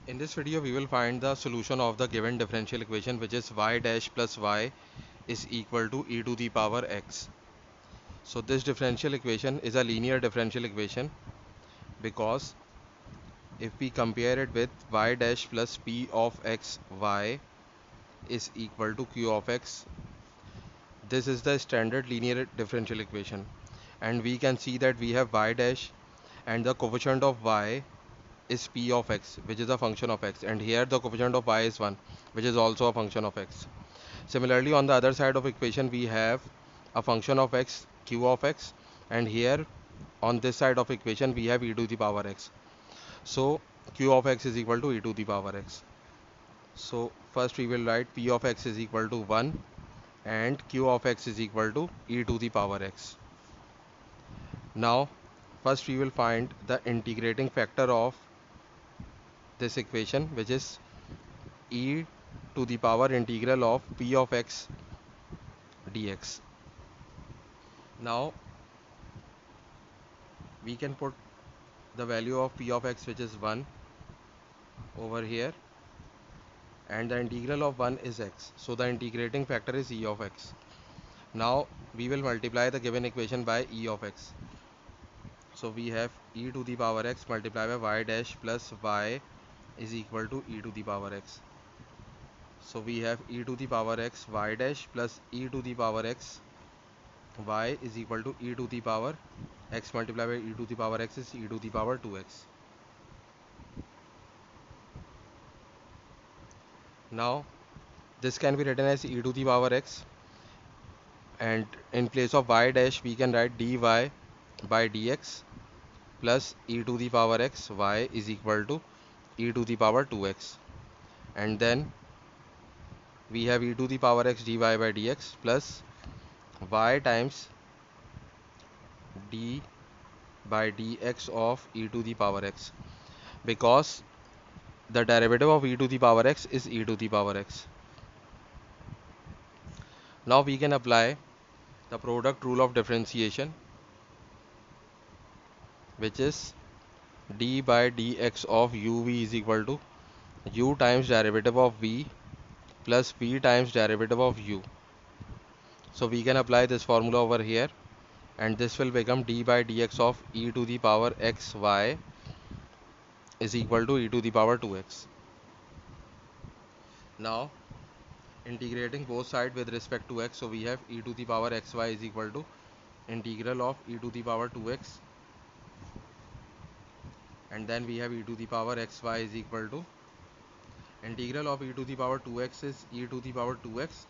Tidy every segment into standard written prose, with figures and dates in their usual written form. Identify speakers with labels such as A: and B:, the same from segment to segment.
A: In this video, we will find the solution of the given differential equation, which is y dash plus y is equal to e to the power x. So this differential equation is a linear differential equation because if we compare it with y dash plus p of x, y is equal to q of x. This is the standard linear differential equation, and we can see that we have y dash and the coefficient of y is p of x, which is a function of x, and here the coefficient of y is 1, which is also a function of x. Similarly, on the other side of equation, we have a function of x, q of x, and here on this side of equation, we have e to the power x. So q of x is equal to e to the power x. So first we will write p of x is equal to 1 and q of x is equal to e to the power x. Now first we will find the integrating factor of this equation, which is e to the power integral of p of x dx. Now we can put the value of p of x, which is 1, over here, and the integral of 1 is x, so the integrating factor is e of x. Now we will multiply the given equation by e of x. So we have e to the power x multiplied by y dash plus y is equal to e to the power x. So we have e to the power x y dash plus e to the power x y is equal to e to the power x multiplied by e to the power x is e to the power 2x. Now this can be written as e to the power x, and in place of y dash we can write dy by dx plus e to the power x y is equal to e to the power 2x, and then we have e to the power x dy by dx plus y times d by dx of e to the power x, because the derivative of e to the power x is e to the power x. Now we can apply the product rule of differentiation, which is d by dx of uv is equal to u times derivative of v plus v times derivative of u. So we can apply this formula over here, and this will become d by dx of e to the power x y is equal to e to the power 2x. Now integrating both sides with respect to x, so we have e to the power xy is equal to integral of e to the power 2x, and then we have e to the power xy is equal to integral of e to the power 2x is e to the power 2x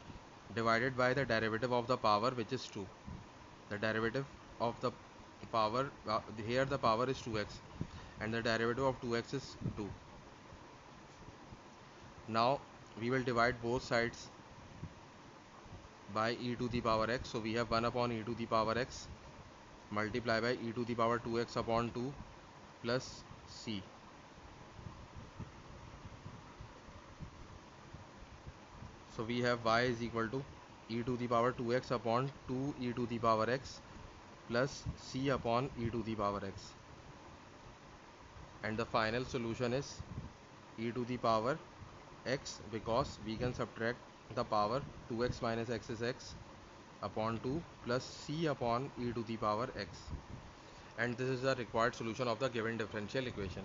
A: divided by the derivative of the power, which is 2. The derivative of the power, here the power is 2x and the derivative of 2x is 2. Now we will divide both sides by e to the power x, so we have 1 upon e to the power x multiply by e to the power 2x upon 2 plus c. So we have y is equal to e to the power 2x upon 2 e to the power x plus c upon e to the power x, and the final solution is e to the power x, because we can subtract the power 2x minus x is x upon 2 plus c upon e to the power x, and this is the required solution of the given differential equation.